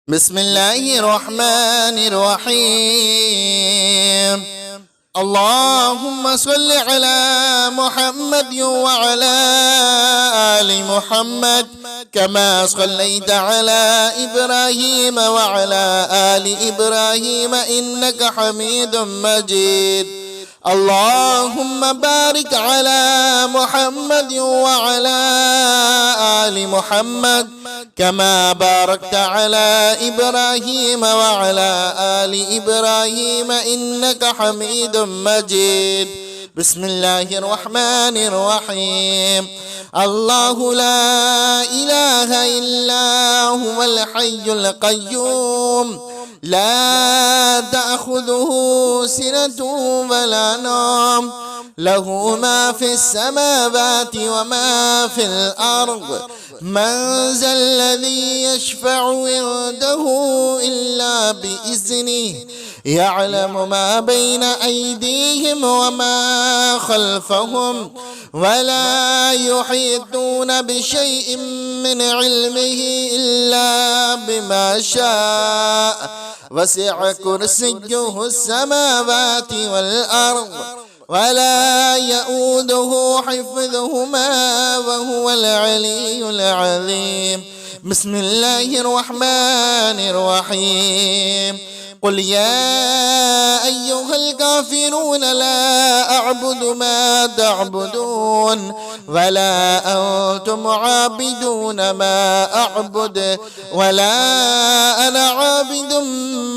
بسم الله الرحمن الرحيم. اللهم صل على محمد وعلى آل محمد كما صليت على إبراهيم وعلى آل إبراهيم إنك حميد مجيد. اللهم بارك على محمد وعلى آل محمد كما باركت على إبراهيم وعلى آل إبراهيم إنك حميد مجيد. بسم الله الرحمن الرحيم. الله لا إله إلا هو الحي القيوم لا تأخذه سنة ولا نوم له ما في السماوات وما في الأرض. من ذا الذي يشفع عنده إلا بإذنه يعلم ما بين أيديهم وما خلفهم ولا يحيطون بشيء من علمه إلا بما شاء وسع كرسيه السماوات والأرض ولا يؤوده حفظهما وهو العلي العظيم. بسم الله الرحمن الرحيم. قل يا أيها الكافرون لا أعبد ما تعبدون ولا أنتم عابدون ما أعبد ولا أنا عابد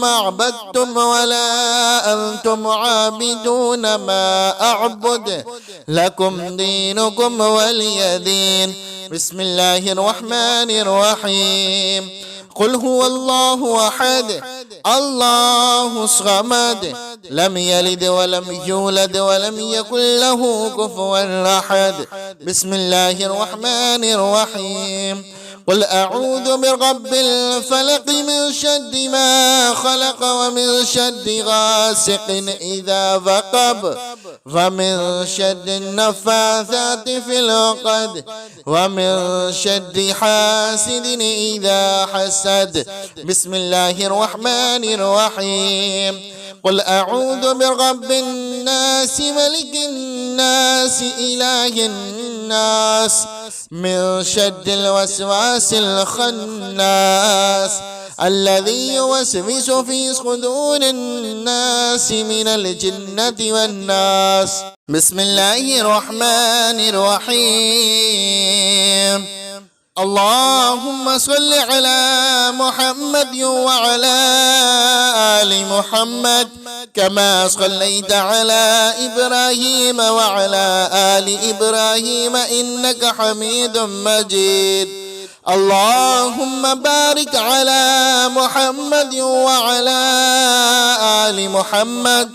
ما عبدتم ولا أنتم عابدون ما أعبد لكم دينكم ولي دين. بسم الله الرحمن الرحيم. قل هو الله أحد الله الصمد لم يلد ولم يولد ولم يكن له كفوا أحد. بسم الله الرحمن الرحيم. قل أعوذ برب الفلق من شر ما خلق ومن شر غاسق إذا وقب ومن شر النفاثات في العقد ومن شر حاسد إذا حسد. بسم الله الرحمن الرحيم. قل أعوذ برب الناس ملك الناس إله الناس من شر الوسواس الخناس الذي يوسوس في صدور الناس من الجنة والناس. بسم الله الرحمن الرحيم. اللهم صل على محمد وعلى آل محمد كما صليت على إبراهيم وعلى آل إبراهيم إنك حميد مجيد. اللهم بارك على محمد وعلى آل محمد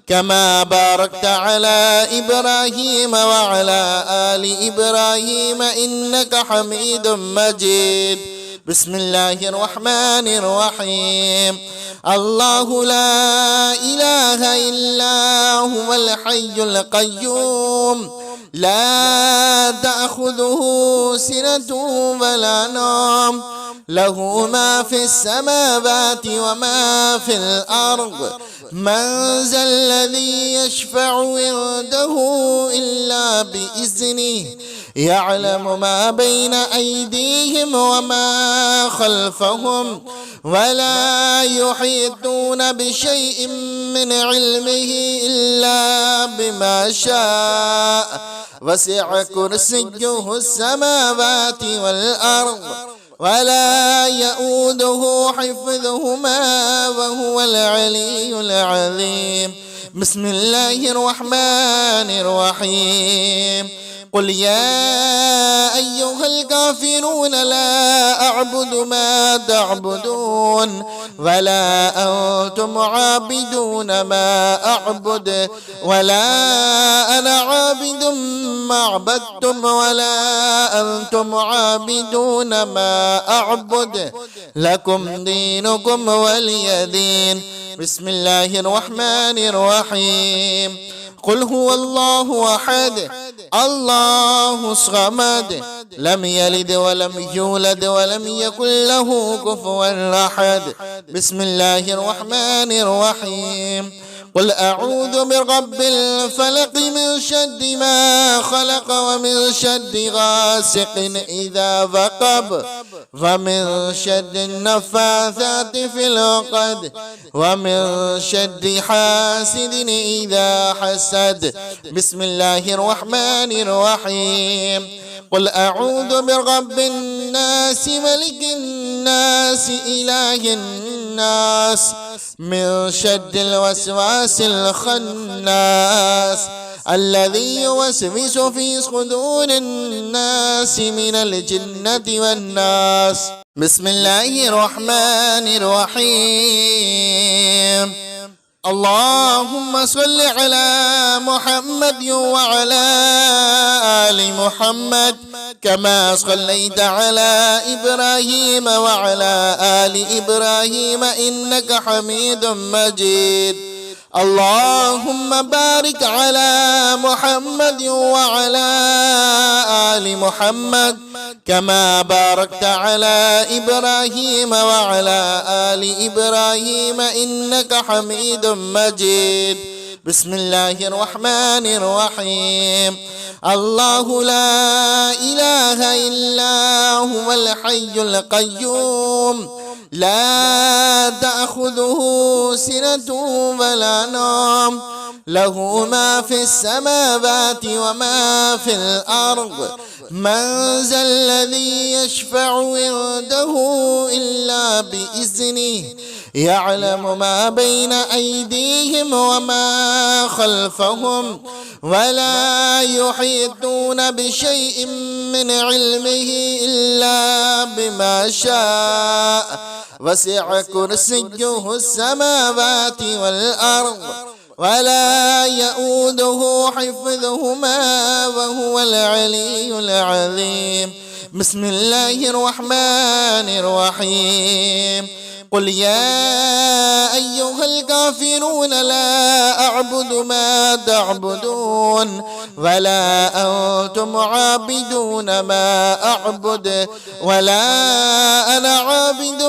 كما باركت على إبراهيم وعلى آل إبراهيم إنك حميد مجيد. بسم الله الرحمن الرحيم. الله لا إله إلا هو الحي القيوم لا تأخذه سنة ولا نوم له ما في السماوات وما في الأرض. من ذا الذي يشفع عنده إلا بإذنه يعلم ما بين أيديهم وما خلفهم ولا يحيطون بشيء من علمه إلا بما شاء وسع كرسيه السماوات والأرض ولا يؤوده حفظهما وهو العلي العظيم. بسم الله الرحمن الرحيم. قل يا أيها الكافرون لا أعبد ما تعبدون ولا أنتم عابدون ما أعبد ولا أنا عابد ما عبدتم ولا أنتم عابدون ما أعبد لكم دينكم ولي دين. بسم الله الرحمن الرحيم. قل هو الله أحد الله الصمد لم يلد ولم يولد ولم يكن له كفوا أحد. بسم الله الرحمن الرحيم. قل أعوذ برب الفلق من شر ما خلق ومن شر غاسق إذا وقب ومن شر النفاثات في العقد ومن شر حاسد إذا حسد. بسم الله الرحمن الرحيم. قل أعوذ برب الناس ملك الناس إله الناس من شر الوسواس الخناس الذي يوسوس في صدور الناس من الجنة والناس. بسم الله الرحمن الرحيم. اللهم صل على محمد وعلى آل محمد كما صليت على إبراهيم وعلى آل إبراهيم إنك حميد مجيد. اللهم بارك على محمد وعلى آل محمد كما باركت على إبراهيم وعلى آل إبراهيم إنك حميد مجيد. بسم الله الرحمن الرحيم. الله لا إله إلا هو الحي القيوم لا تأخذه سنة ولا نوم له ما في السماوات وما في الأرض. من ذا الذي يشفع عنده إلا بإذنه يعلم ما بين أيديهم وما خلفهم ولا يحيطون بشيء من علمه إلا بما شاء وسع كرسيه السماوات والأرض ولا يؤوده حفظهما وهو العلي العظيم. بسم الله الرحمن الرحيم. قل يا أيها الكافرون لا أعبد ما تعبدون ولا أنتم عابدون ما أعبد ولا أنا عابد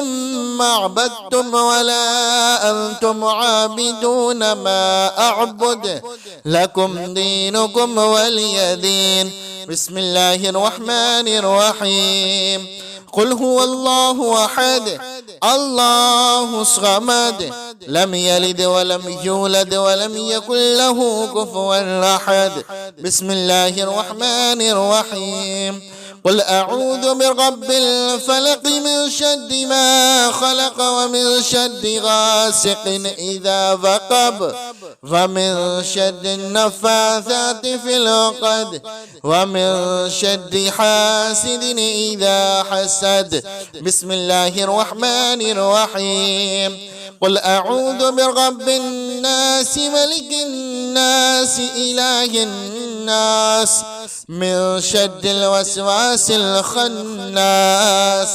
ما عبدتم ولا أنتم عابدون ما أعبد لكم دينكم ولي دين. بسم الله الرحمن الرحيم. قل هو الله أحد الله الصمد لم يلد ولم يولد ولم يكن له كفوا أحد. بسم الله الرحمن الرحيم. قل أعوذ برب الفلق من شر ما خلق ومن شر غاسق إذا وقب ومن شر النفاثات في العقد ومن شر حاسد إذا حسد. بسم الله الرحمن الرحيم. قل أعوذ برب الناس ملك الناس إله الناس من شر الوسواس الخناس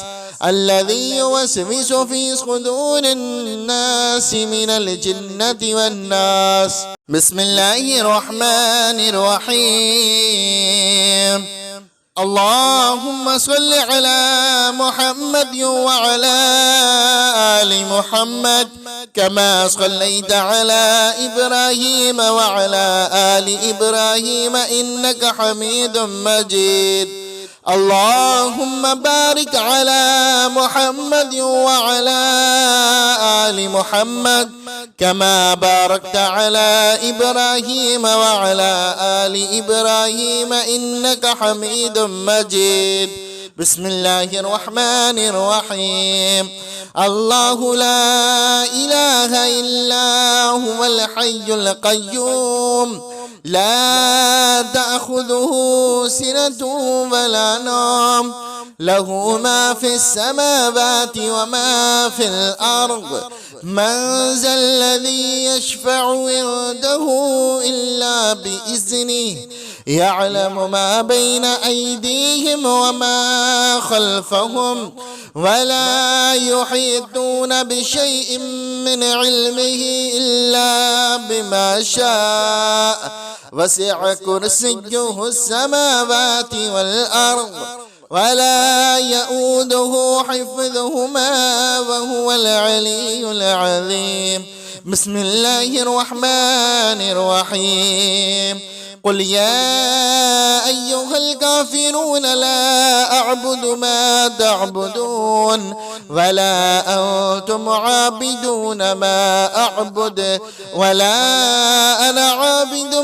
الذي يوسوس في صدور الناس من الجنة والناس. بسم الله الرحمن الرحيم. اللهم صل على محمد وعلى آل محمد كما صليت على إبراهيم وعلى آل إبراهيم إنك حميد مجيد. اللهم بارك على محمد وعلى آل محمد كما باركت على إبراهيم وعلى آل إبراهيم إنك حميد مجيد. بسم الله الرحمن الرحيم. الله لا إله إلا هو الحي القيوم لا تأخذه سنة ولا نوم له ما في السماوات وما في الأرض. من ذا الذي يشفع عنده إلا بإذنه يعلم ما بين أيديهم وما خلفهم ولا يحيطون بشيء من علمه إلا بما شاء وسع كرسيه السماوات والأرض ولا يؤوده حفظهما وهو العلي العظيم. بسم الله الرحمن الرحيم. قل يا أيها الكافرون لا أعبد ما تعبدون ولا أنتم عابدون ما أعبد ولا أنا عابد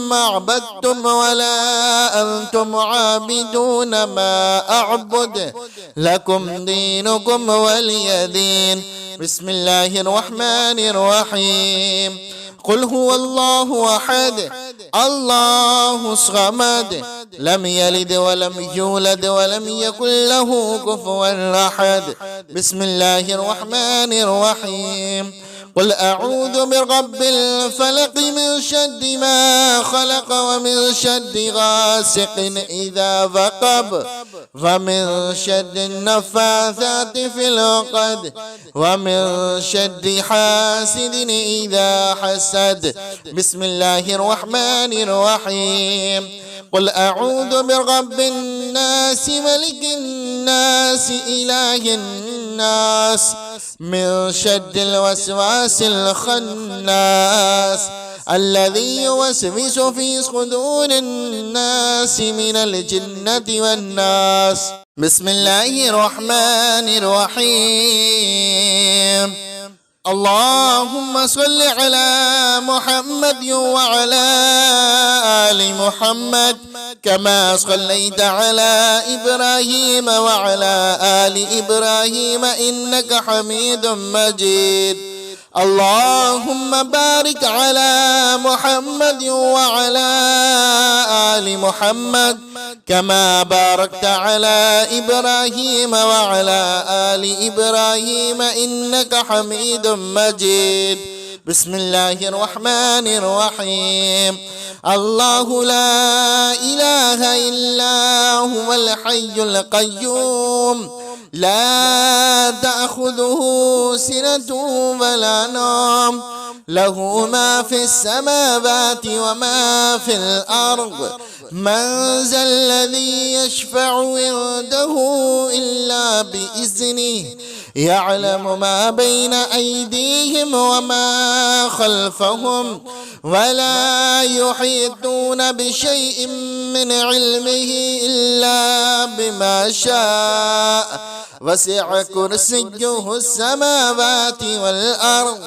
ما عبدتم ولا أنتم عابدون ما أعبد لكم دينكم ولي دين. بسم الله الرحمن الرحيم. قل هو الله أحد الله الصمد لم يلد ولم يولد ولم يكن له كفوا أحد. بسم الله الرحمن الرحيم. قل أعوذ برب الفلق من شر ما خلق ومن شر غاسق إذا وقب ومن شر النفاثات في العقد ومن شر حاسد إذا حسد. بسم الله الرحمن الرحيم. قل أعوذ برب الناس ملك الناس إله الناس من شر الوسواس الخناس الذي يوسوس في صدور الناس من الجنة والناس. بسم الله الرحمن الرحيم. اللهم صل على محمد وعلى آل محمد كما صليت على إبراهيم وعلى آل إبراهيم إنك حميد مجيد. اللهم بارك على محمد وعلى آل محمد كما باركت على إبراهيم وعلى آل إبراهيم إنك حميد مجيد. بسم الله الرحمن الرحيم. الله لا إله إلا هو الحي القيوم لا تأخذه سنة ولا نوم له ما في السماوات وما في الأرض. من ذا الذي يشفع عنده إلا بإذنه يعلم ما بين أيديهم وما خلفهم ولا يحيطون بشيء من علمه إلا بما شاء وسع كرسيه السماوات والأرض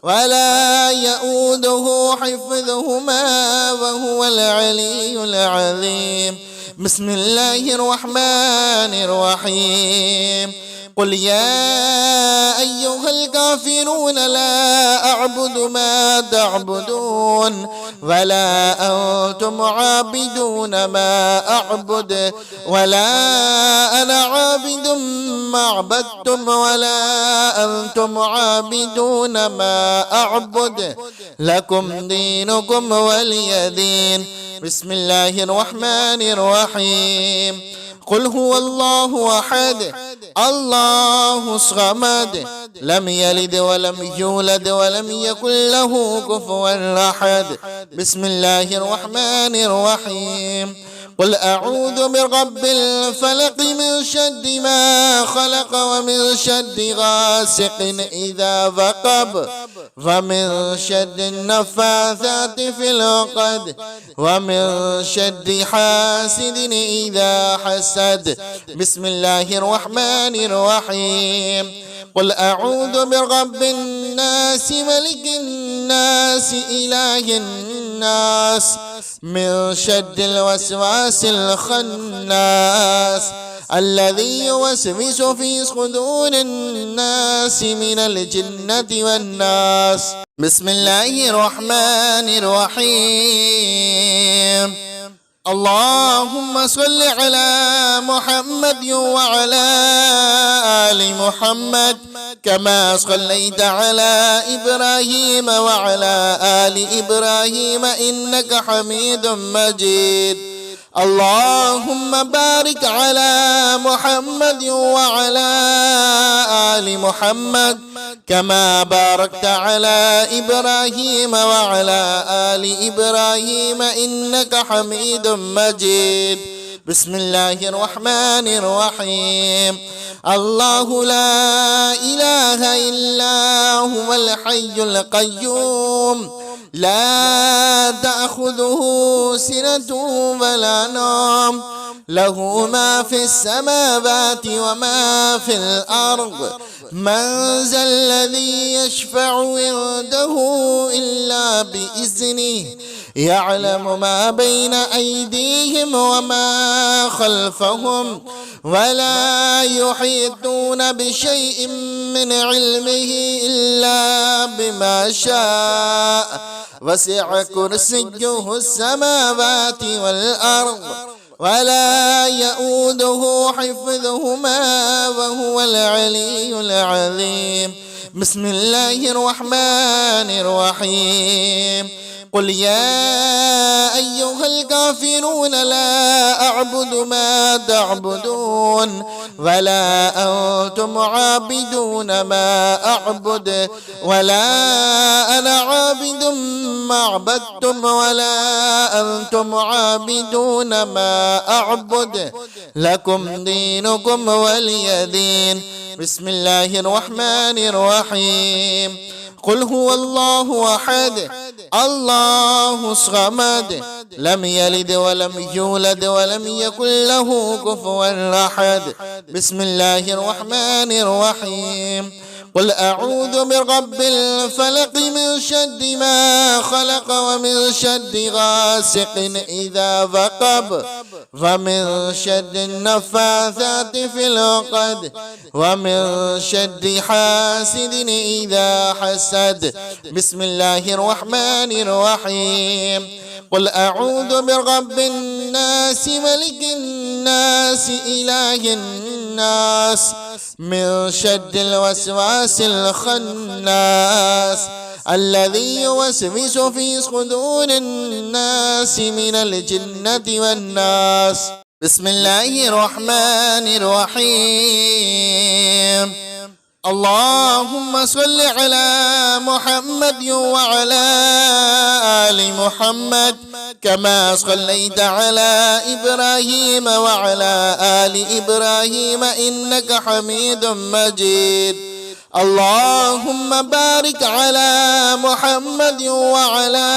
ولا يؤوده حفظهما وهو العلي العظيم. بسم الله الرحمن الرحيم. قل يا أيها الكافرون لا أعبد ما تعبدون ولا أنتم عابدون ما أعبد ولا أنا عابد ما عبدتم ولا أنتم عابدون ما أعبد لكم دينكم ولي دين. بسم الله الرحمن الرحيم. قل هو الله أحد الله الصمد لم يلد ولم يولد ولم يكن له كفوا أحد. بسم الله الرحمن الرحيم. قل أعوذ برب الفلق من شر ما خلق ومن شر غاسق إذا وقب ومن شر النفاثات في العقد ومن شر حاسد إذا حسد. بسم الله الرحمن الرحيم. قل أعوذ برب الناس ملك الناس إله الناس من شر الوسواس الخناس الذي يوسوس في صدور الناس من الجنة والناس. بسم الله الرحمن الرحيم. اللهم صل على محمد وعلى آل محمد كما صليت على إبراهيم وعلى آل إبراهيم إنك حميد مجيد. اللهم بارك على محمد وعلى آل محمد كما باركت على إبراهيم وعلى آل إبراهيم إنك حميد مجيد. بسم الله الرحمن الرحيم. الله لا إله إلا هو الحي القيوم لا تأخذه سنة ولا نوم له ما في السماوات وما في الأرض من ذا الذي يشفع عنده إلا بإذنه يعلم ما بين أيديهم وما خلفهم ولا يحيطون بشيء من علمه إلا بما شاء وسع كرسيه السماوات والأرض ولا يؤوده حفظهما وهو العلي العظيم. بسم الله الرحمن الرحيم. قل يا أيها الكافرون لا أعبد ما تعبدون ولا أنتم عابدون ما أعبد ولا أنا عابد ما عبدتم ولا أنتم عابدون ما أعبد لكم دينكم ولي دين. بسم الله الرحمن الرحيم. قل هو الله أحد الله الصمد لم يلد ولم يولد ولم يكن له كفوا أحد. بسم الله الرحمن الرحيم. قل أعوذ برب الفلق من شر ما خلق ومن شر غاسق إذا وقب ومن شر النفاثات في العقد ومن شر حاسد إذا حسد. بسم الله الرحمن الرحيم. قل أعوذ برب الناس ملك الناس إله الناس من شر الوسواس الخناس الذي يوسوس في صدور الناس من الجنة والناس. بسم الله الرحمن الرحيم. اللهم صل على محمد وعلى آل محمد كما صليت على إبراهيم وعلى آل إبراهيم إنك حميد مجيد. اللهم بارك على محمد وعلى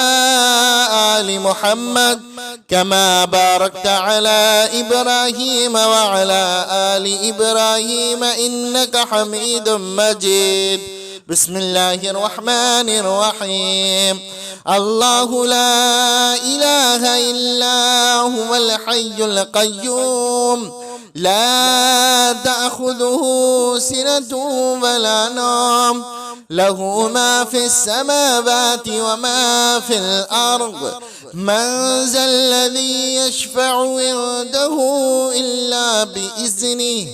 آل محمد كما باركت على إبراهيم وعلى آل إبراهيم إنك حميد مجيد. بسم الله الرحمن الرحيم. الله لا إله إلا هو الحي القيوم لا تأخذه سنة ولا نوم له ما في السماوات وما في الأرض من ذا الذي يشفع عنده إلا بإذنه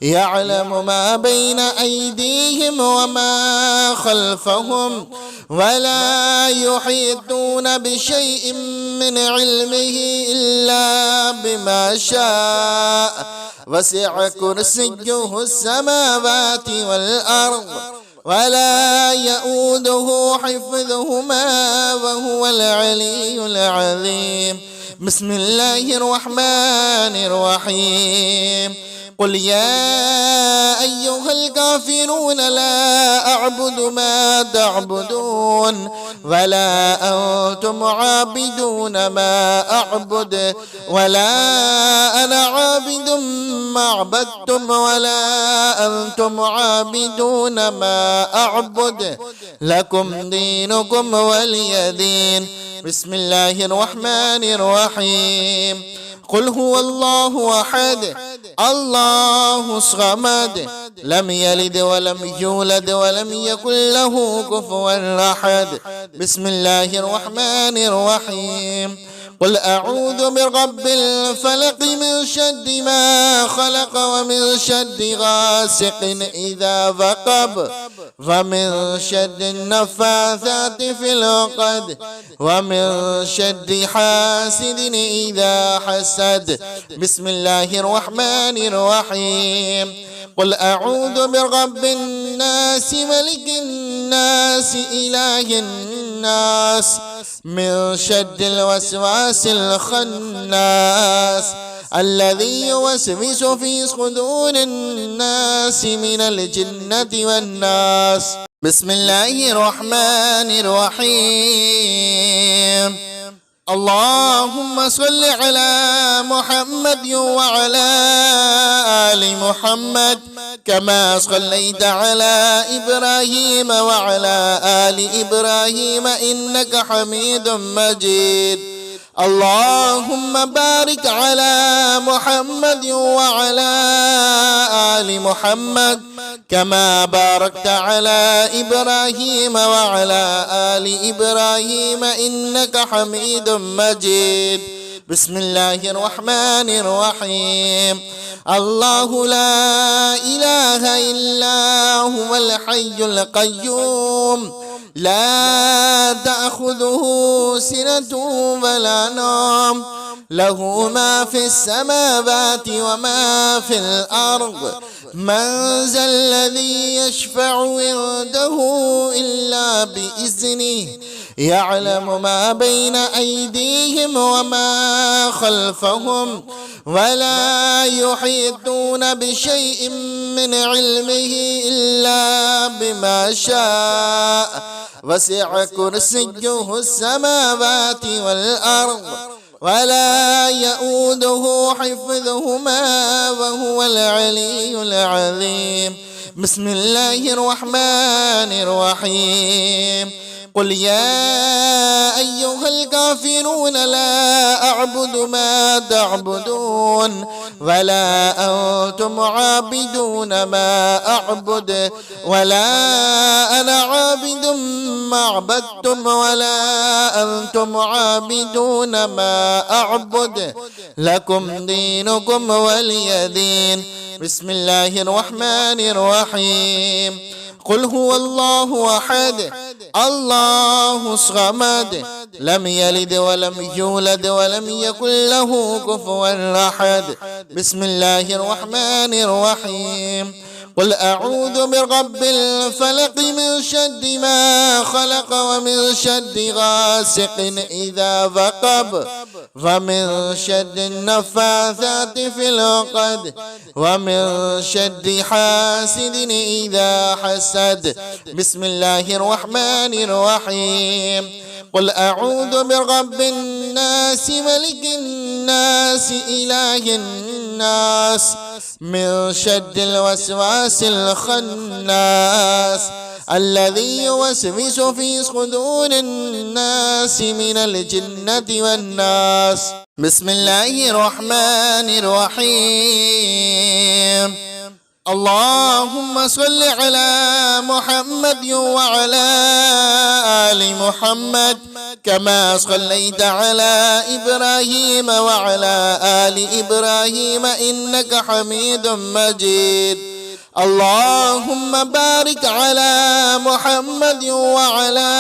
يعلم ما بين أيديهم وما خلفهم ولا يحيطون بشيء من علمه إلا بما شاء وسع كرسيه السماوات والأرض ولا يؤوده حفظهما وهو العلي العظيم. بسم الله الرحمن الرحيم. قل يا أيها الكافرون لا أعبد ما تعبدون ولا أنتم عابدون ما أعبد ولا أنا عابد ما عبدتم ولا أنتم عابدون ما أعبد لكم دينكم ولي دين. بسم الله الرحمن الرحيم. قل هو الله أحد الله الصمد لم يلد ولم يولد ولم يكن له كفوا أحد. بسم الله الرحمن الرحيم. قل أعوذ برب الفلق من شر ما خلق ومن شر غاسق إذا وقب ومن شر النفاثات في العقد ومن شر حاسد إذا حسد. بسم الله الرحمن الرحيم. قل أعوذ برب الناس ملك الناس إله الناس من شر الوسواس الخناس الذي يوسوس في صدور الناس من الجنة والناس. بسم الله الرحمن الرحيم. اللهم صل على محمد وعلى آل محمد كما صليت على إبراهيم وعلى آل إبراهيم إنك حميد مجيد. اللهم بارك على محمد وعلى آل محمد كما باركت على إبراهيم وعلى آل إبراهيم إنك حميد مجيد. بسم الله الرحمن الرحيم. الله لا إله إلا هو الحي القيوم لا تأخذه سنة ولا نوم له ما في السماوات وما في الأرض. من ذا الذي يشفع عنده إلا بإذنه يعلم ما بين أيديهم وما خلفهم ولا يحيطون بشيء من علمه إلا بما شاء وسع كرسيه السماوات والأرض ولا يؤوده حفظهما وهو العلي العظيم. بسم الله الرحمن الرحيم. قل يا أيها الكافرون لا أعبد ما تعبدون ولا أنتم عابدون ما أعبد ولا أنا عابد ما عبدتم ولا أنتم عابدون ما أعبد لكم دينكم ولي دين. بسم الله الرحمن الرحيم. قل هو الله أحد الله الصمد لم يلد ولم يولد ولم يكن له كفوا أحد. بسم الله الرحمن الرحيم. قل أعوذ برب الفلق من شر ما خلق ومن شر غاسق إذا وقب ومن شر النفاثات في العقد ومن شر حاسد إذا حسد. بسم الله الرحمن الرحيم. قل أعوذ برب الناس ملك الناس إله الناس من شر الوسواس الخناس الذي يوسوس في صدور الناس من الجنة والناس. بسم الله الرحمن الرحيم. اللهم صل على محمد وعلى آل محمد كما صليت على إبراهيم وعلى آل إبراهيم إنك حميد مجيد. اللهم بارك على محمد وعلى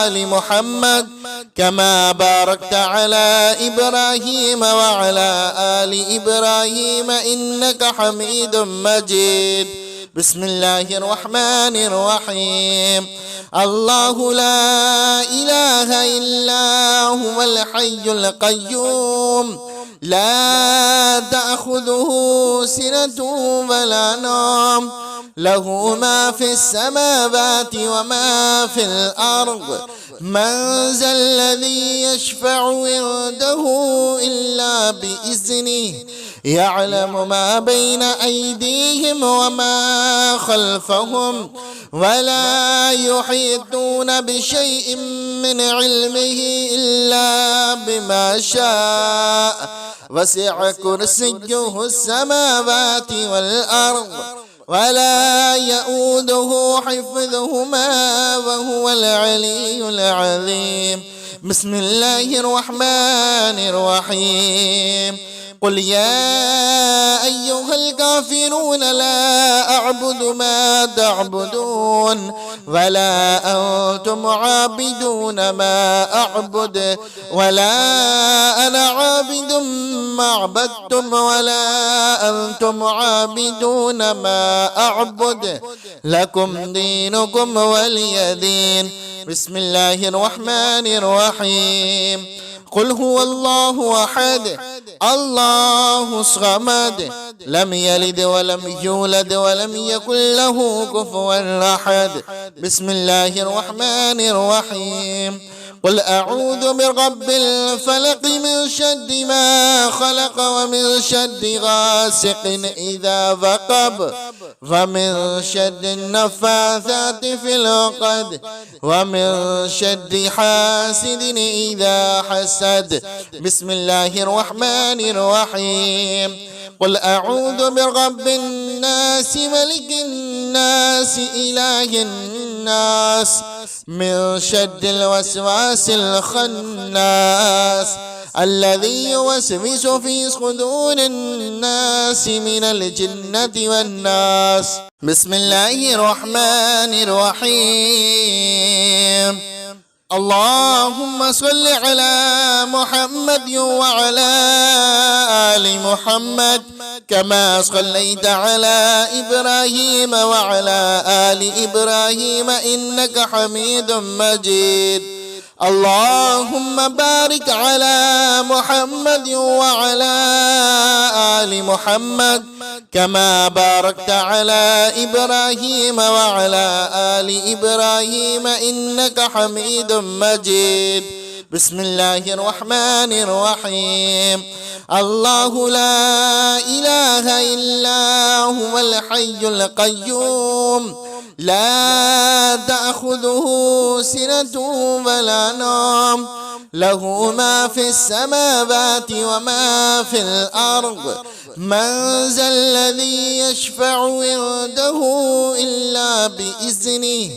آل محمد كما باركت على إبراهيم وعلى آل إبراهيم إنك حميد مجيد. بسم الله الرحمن الرحيم. الله لا إله إلا هو الحي القيوم لا تأخذه سنة ولا نوم له ما في السماوات وما في الأرض. من ذا الذي يشفع عنده إلا بإذنه يعلم ما بين أيديهم وما خلفهم ولا يحيطون بشيء من علمه إلا بما شاء وسع كرسيه السماوات والأرض ولا يؤوده حفظهما وهو العلي العظيم. بسم الله الرحمن الرحيم. قل يا أيها الكافرون لا أعبد ما تعبدون ولا أنتم عابدون ما أعبد ولا أنا عابد ما عبدتم ولا أنتم عابدون ما أعبد لكم دينكم ولي دين. بسم الله الرحمن الرحيم. قل هو الله أحد الله الصمد لم يلد ولم يولد ولم يكن له كفوا أحد. بسم الله الرحمن الرحيم. قل أعوذ برب الفلق من شر ما خلق ومن شر غاسق إذا وقب ومن شر النفاثات في العقد ومن شر حاسد إذا حسد. بسم الله الرحمن الرحيم. قل أعوذ برب الناس ملك الناس إله الناس من شر الوسواس الخناس الذي يوسوس في صدور الناس من الجنة والناس. بسم الله الرحمن الرحيم. اللهم صل على محمد وعلى آل محمد كما صليت على إبراهيم وعلى آل إبراهيم إنك حميد مجيد. اللهم بارك على محمد وعلى آل محمد كما باركت على إبراهيم وعلى آل إبراهيم إنك حميد مجيد. بسم الله الرحمن الرحيم. الله لا إله إلا هو الحي القيوم لا تأخذه سنة ولا نوم له ما في السماوات وما في الأرض. من ذا الذي يشفع عنده إلا بإذنه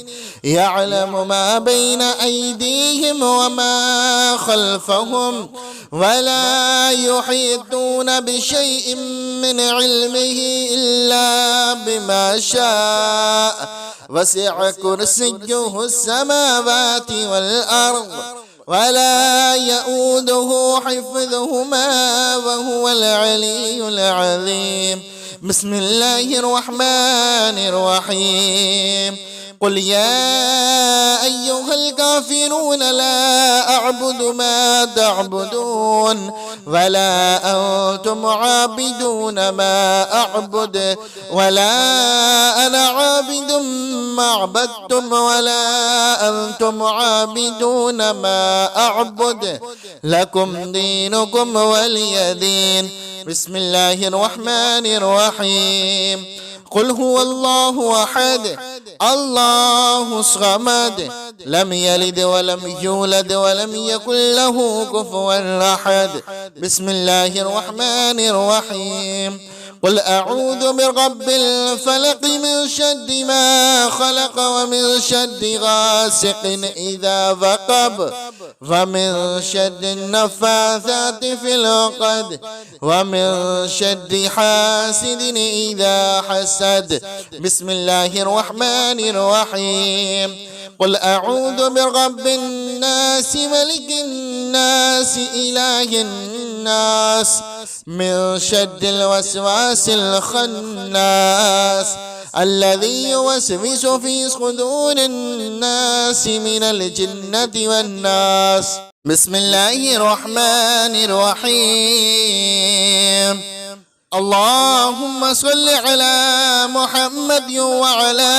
يعلم ما بين أيديهم وما خلفهم ولا يحيطون بشيء من علمه إلا بما شاء وسع كرسيه السماوات والأرض ولا يؤوده حفظهما وهو العلي العظيم. بسم الله الرحمن الرحيم. قل يا أيها الكافرون لا أعبد ما تعبدون ولا أنتم عابدون ما أعبد ولا أنا عابد ما عبدتم ولا أنتم عابدون ما أعبد لكم دينكم ولي دين. بسم الله الرحمن الرحيم. قل هو الله أحد الله الصمد لم يلد ولم يولد ولم يكن له كفوا أحد. بسم الله الرحمن الرحيم. قل أعوذ برب الفلق من شر ما خلق ومن شر غاسق إذا وقب ومن شر النفاثات في العقد ومن شر حاسد إذا حسد. بسم الله الرحمن الرحيم. قل أعوذ برب الناس ملك الناس إله الناس من شر الوسواس الخناس الذي يوسوس في صدور الناس من الجنة والناس. بسم الله الرحمن الرحيم. اللهم صل على محمد وعلى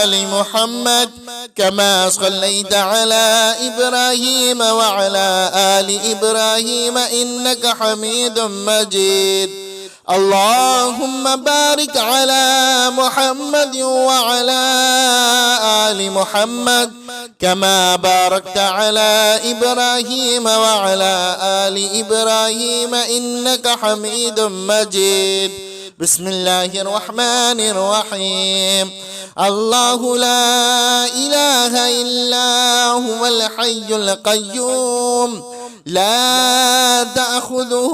آل محمد كما صليت على إبراهيم وعلى آل إبراهيم إنك حميد مجيد. اللهم بارك على محمد وعلى آل محمد كما باركت على إبراهيم وعلى آل إبراهيم إنك حميد مجيد. بسم الله الرحمن الرحيم. الله لا إله إلا هو الحي القيوم لا تأخذه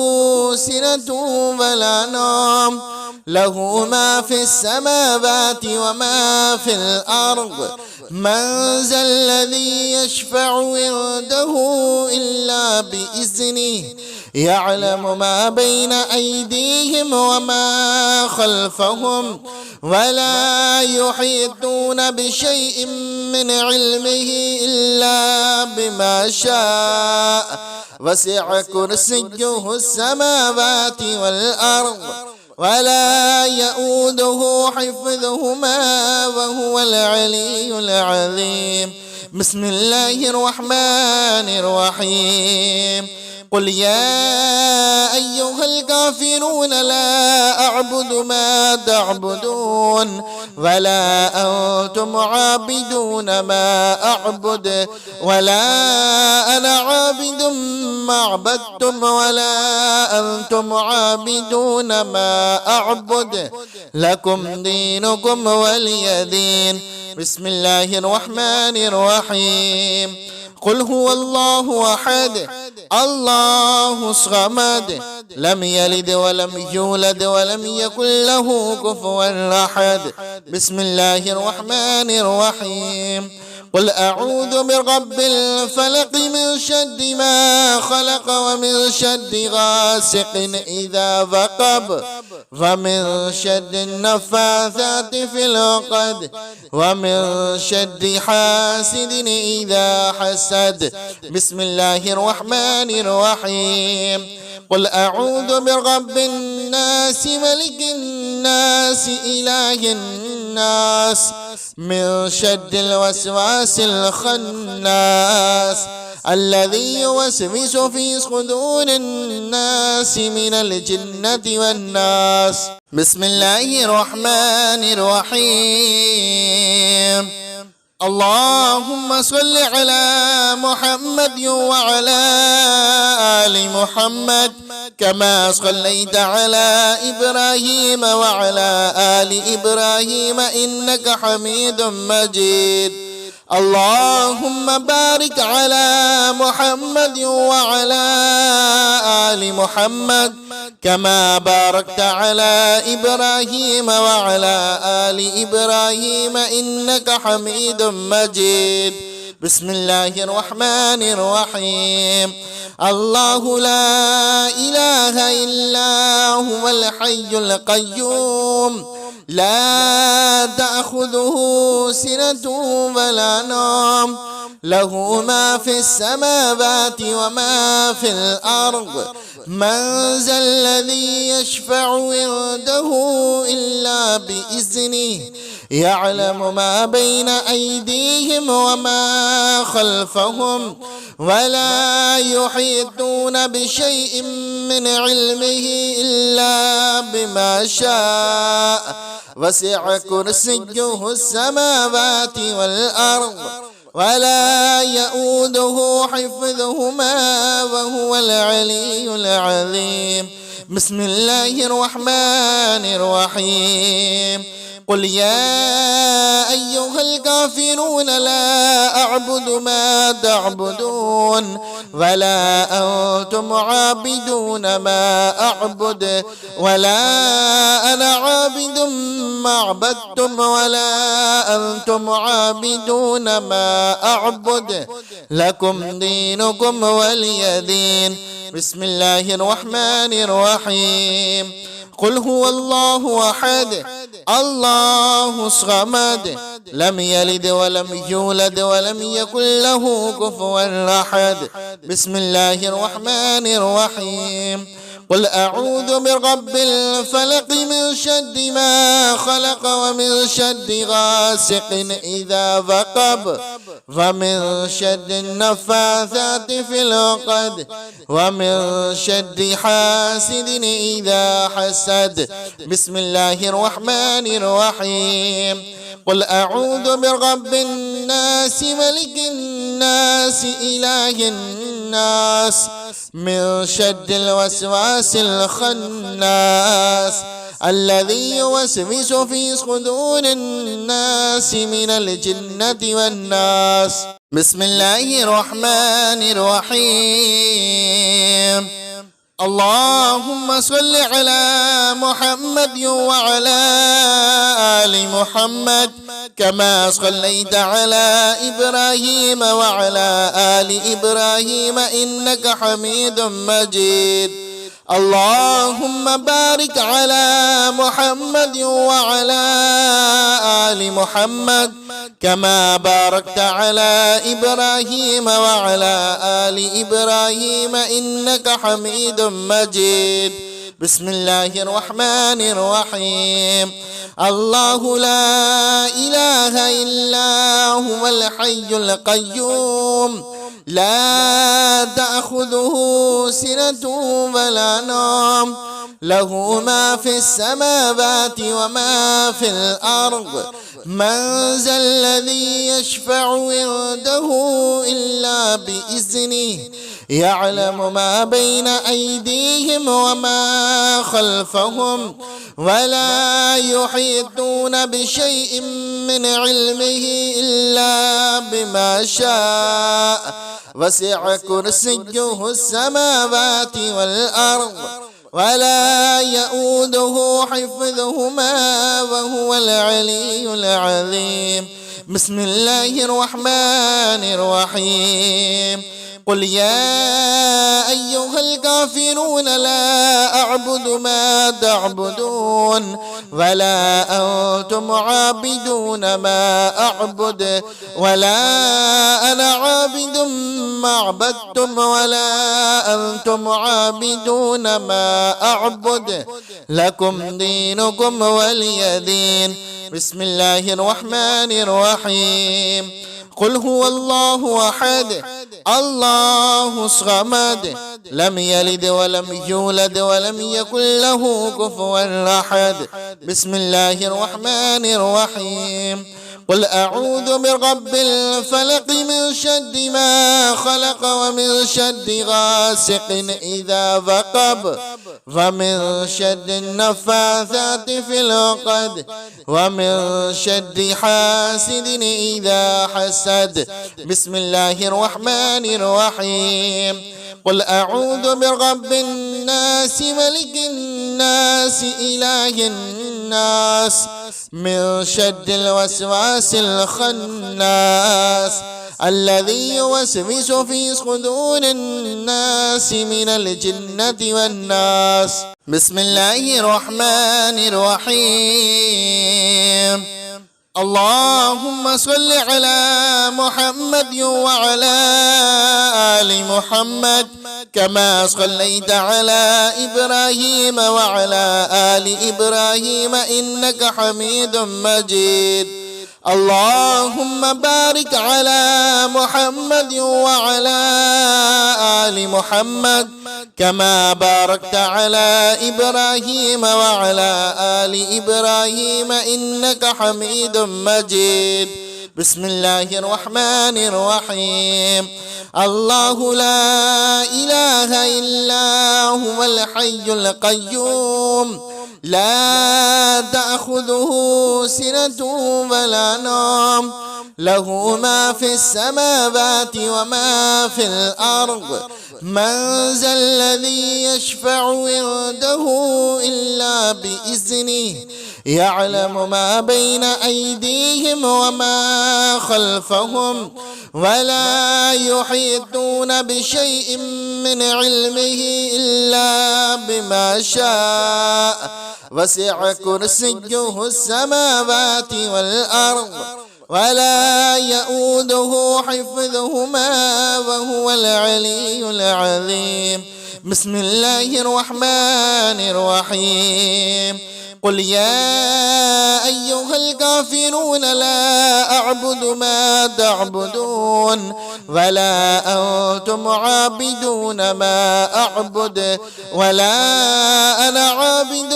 سنة ولا نوم له ما في السماوات وما في الأرض. من ذا الذي يشفع عنده إلا بإذنه يعلم ما بين أيديهم وما خلفهم ولا يحيطون بشيء من علمه إلا بما شاء وسع كرسيه السماوات والأرض ولا يؤوده حفظهما وهو العلي العظيم. بسم الله الرحمن الرحيم. قل يا أيها الكافرون لا أعبد ما تعبدون ولا أنتم عابدون ما أعبد ولا أنا عابد ما عبدتم ولا أنتم عابدون ما أعبد لكم دينكم ولي دين. بسم الله الرحمن الرحيم. قل هو الله أحد الله الصمد لم يلد ولم يولد ولم يكن له كفوا أحد. بسم الله الرحمن الرحيم. قل أعوذ برب الفلق من شر ما خلق ومن شر غاسق إذا وقب ومن شر النفاثات في العقد ومن شر حاسد إذا حسد. بسم الله الرحمن الرحيم. قل أعوذ برب الناس ملك الناس إله الناس من شر الوسواس الخناس الذي يوسوس في صدور الناس من الجنة والناس. بسم الله الرحمن الرحيم. اللهم صل على محمد وعلى آل محمد كما صليت على إبراهيم وعلى آل إبراهيم إنك حميد مجيد. اللهم بارك على محمد وعلى آل محمد كما باركت على إبراهيم وعلى آل إبراهيم إنك حميد مجيد. بسم الله الرحمن الرحيم. الله لا إله إلا هو الحي القيوم لا تأخذه سنة ولا نوم له ما في السماوات وما في الأرض. من ذا الذي يشفع عنده إلا بإذنه يعلم ما بين أيديهم وما خلفهم ولا يحيطون بشيء من علمه إلا بما شاء وسع كرسيه السماوات والأرض ولا يؤوده حفظهما وهو العلي العظيم. بسم الله الرحمن الرحيم. قل يا أيها الكافرون لا أعبد ما تعبدون ولا أنتم عابدون ما أعبد ولا أنا عابد ما عبدتم ولا أنتم عابدون ما أعبد لكم دينكم ولي دين. بسم الله الرحمن الرحيم. قل هو الله أحد الله الصمد لم يلد ولم يولد ولم يكن له كفوا أحد. بسم الله الرحمن الرحيم. قل أعوذ برب الفلق من شر ما خلق ومن شر غاسق إذا وقب ومن شر النفاثات في العقد ومن شر حاسد إذا حسد. بسم الله الرحمن الرحيم. قل أعوذ برب الناس ملك الناس إله الناس من شر الوسواس الخناس الذي يوسوس في صدور الناس من الجنة والناس. بسم الله الرحمن الرحيم. اللهم صل على محمد وعلى آل محمد كما صليت على إبراهيم وعلى آل إبراهيم إنك حميد مجيد. اللهم بارك على محمد وعلى آل محمد كما باركت على إبراهيم وعلى آل إبراهيم إنك حميد مجيد. بسم الله الرحمن الرحيم. الله لا إله إلا هو الحي القيوم لا تأخذه سنة ولا نوم له ما في السماوات وما في الأرض من ذا الذي يشفع عنده إلا بإذنه يعلم ما بين أيديهم وما خلفهم ولا يحيطون بشيء من علمه إلا بما شاء وسع كرسيه السماوات والأرض ولا يؤوده حفظهما وهو العلي العظيم. بسم الله الرحمن الرحيم. قل يا أيها الكافرون لا أعبد ما تعبدون ولا أنتم عابدون ما أعبد ولا أنا عابد ما عبدتم ولا أنتم عابدون ما أعبد لكم دينكم ولي دين. بسم الله الرحمن الرحيم. قل هو الله أحد الله الصمد لم يلد ولم يولد ولم يكن له كفوا أحد. بسم الله الرحمن الرحيم. قل أعوذ برب الفلق من شر ما خلق ومن شر غاسق إذا وقب ومن شر النفاثات في العقد ومن شر حاسد إذا حسد. بسم الله الرحمن الرحيم. قل أعوذ برب الناس ملك الناس إله الناس من شر الوسواس الخناس الذي يوسوس في صدور الناس من الجنة والناس. بسم الله الرحمن الرحيم. اللهم صل على محمد وعلى آل محمد كما صليت على إبراهيم وعلى آل إبراهيم إنك حميد مجيد. اللهم بارك على محمد وعلى آل محمد كما باركت على إبراهيم وعلى آل إبراهيم إنك حميد مجيد. بسم الله الرحمن الرحيم. الله لا إله إلا هو الحي القيوم لا تأخذه سنة ولا نوم له ما في السماوات وما في الأرض من ذا الذي يشفع عنده إلا بإذنه يعلم ما بين أيديهم وما خلفهم ولا يحيطون بشيء من علمه إلا بما شاء وسع كرسيه السماوات والأرض ولا يؤوده حفظهما وهو العلي العظيم. بسم الله الرحمن الرحيم. قل يا أيها الكافرون لا أعبد ما تعبدون ولا أنتم عابدون ما أعبد ولا أنا عابد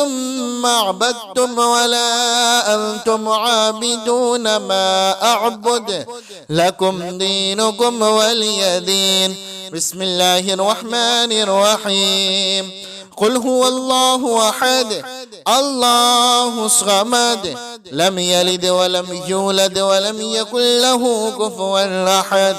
ما عبدتم ولا أنتم عابدون ما أعبد لكم دينكم ولي دين. بسم الله الرحمن الرحيم. قل هو الله أحد الله الصمد لم يلد ولم يولد ولم يكن له كفوا أحد.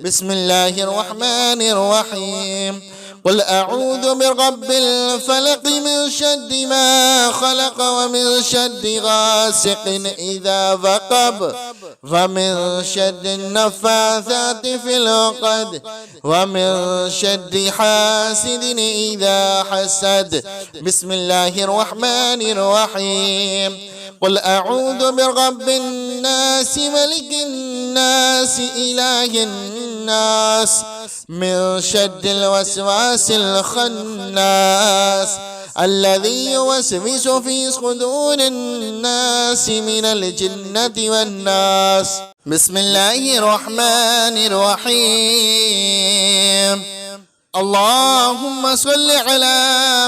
بسم الله الرحمن الرحيم. قل أعوذ برب الفلق من شر ما خلق ومن شر غاسق إذا وقب ومن شر النفاثات في العقد ومن شر حاسد إذا حسد. بسم الله الرحمن الرحيم. قل أعوذ برب الناس ملك الناس إله الناس من شر الوسواس الخناس الذي يوسوس في صدور الناس من الجنة والناس. بسم الله الرحمن الرحيم. اللهم صل على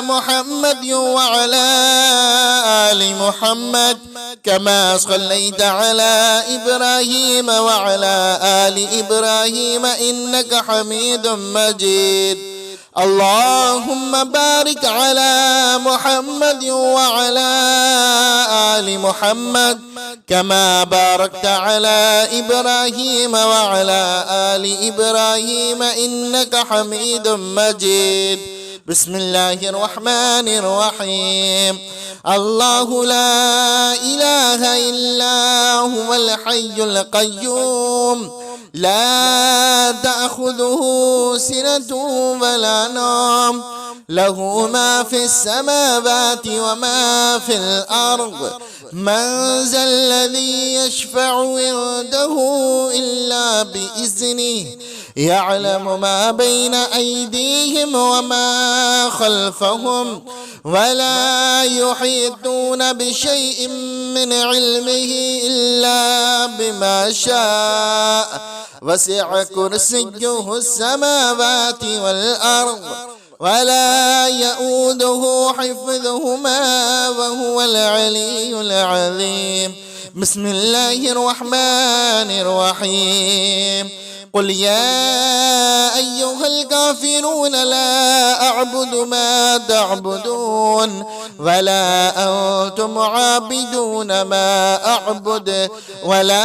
محمد وعلى آل محمد كما صليت على إبراهيم وعلى آل إبراهيم إنك حميد مجيد. اللهم بارك على محمد وعلى آل محمد كما باركت على إبراهيم وعلى آل إبراهيم إنك حميد مجيد. بسم الله الرحمن الرحيم. الله لا إله إلا هو الحي القيوم لا تأخذه سنة ولا نوم له ما في السماوات وما في الأرض. من ذا الذي يشفع عنده إلا بإذنه يعلم ما بين أيديهم وما خلفهم ولا يحيطون بشيء من علمه إلا بما شاء وسع كرسيه السماوات والأرض ولا يؤوده حفظهما وهو العلي العظيم. بسم الله الرحمن الرحيم. قل يا أيها الكافرون لا أعبد ما تعبدون ولا أنتم عابدون ما أعبد ولا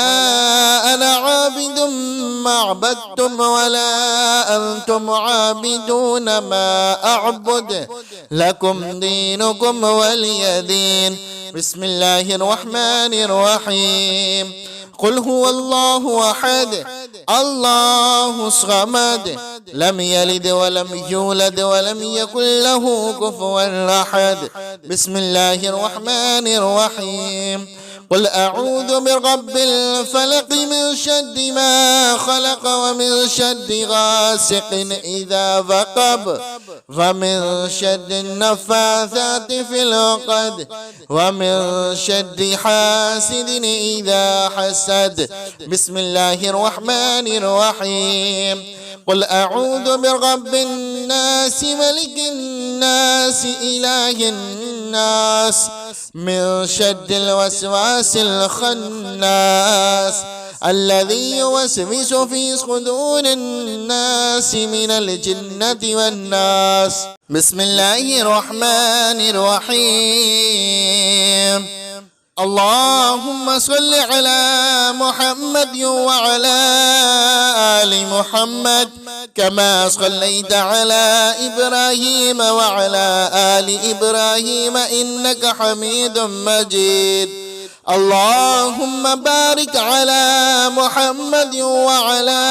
أنا عابد ما عبدتم ولا أنتم عابدون ما أعبد لكم دينكم ولي دين. بسم الله الرحمن الرحيم. قل هو الله أحد الله الصمد لم يلد ولم يولد ولم يكن له كفوا أحد. بسم الله الرحمن الرحيم. قل أعوذ برب الفلق من شر ما خلق ومن شر غاسق إذا وقب ومن شر النفاثات في العقد ومن شر حاسد إذا حسد. بسم الله الرحمن الرحيم. قل أعوذ برب الناس ملك الناس إله الناس من شر الوسواس الخناس الذي يوسوس في صدور الناس من الجنة والناس. بسم الله الرحمن الرحيم. اللهم صل على محمد وعلى آل محمد كما صليت على إبراهيم وعلى آل إبراهيم إنك حميد مجيد. اللهم بارك على محمد وعلى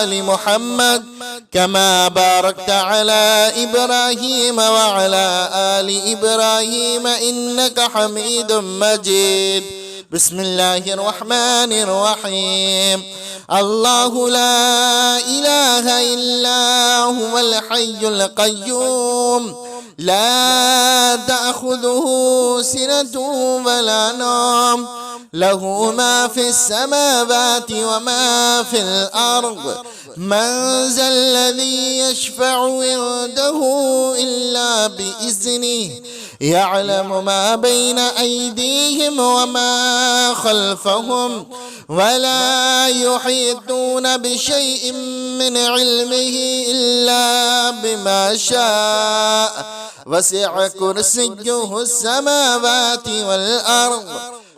آل محمد كما باركت على إبراهيم وعلى آل إبراهيم إنك حميد مجيد. بسم الله الرحمن الرحيم. الله لا إله إلا هو الحي القيوم لا تأخذه سنة ولا نوم له ما في السماوات وما في الأرض. من ذا الذي يشفع عنده إلا بإذنه يعلم ما بين أيديهم وما خلفهم ولا يحيطون بشيء من علمه إلا بما شاء وسع كرسيه السماوات والأرض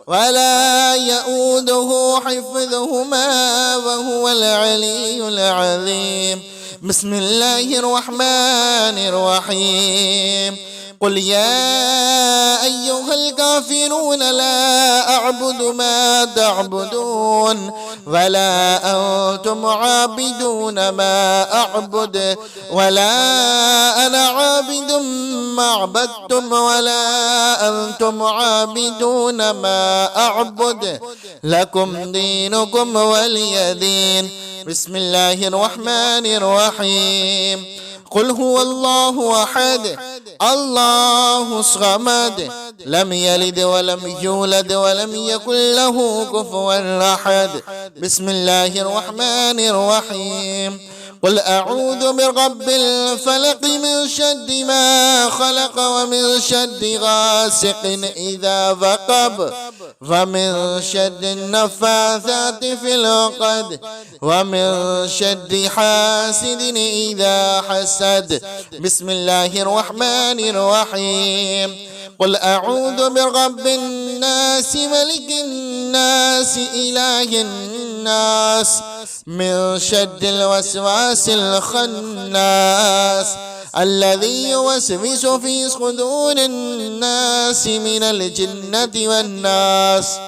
ولا يؤوده حفظهما وهو العلي العظيم. بسم الله الرحمن الرحيم. قل يا أيها الكافرون لا أعبد ما تعبدون ولا أنتم عابدون ما أعبد ولا أنا عابد ما عبدتم ولا أنتم عابدون ما أعبد لكم دينكم ولي دين. بسم الله الرحمن الرحيم. قل هو الله أحد الله الصمد لم يلد ولم يولد ولم يكن له كفوا أحد. بسم الله الرحمن الرحيم. قل أعوذ برب الفلق من شر ما خلق ومن شر غاسق إذا وقب ومن شر النفاثات في العقد ومن شر حاسد إذا حسد. بسم الله الرحمن الرحيم. قل أعوذ برب الناس ملك الناس إله الناس من شر الوسواس الخناس الذي يوسوس في صدور الناس من الجنة والناس.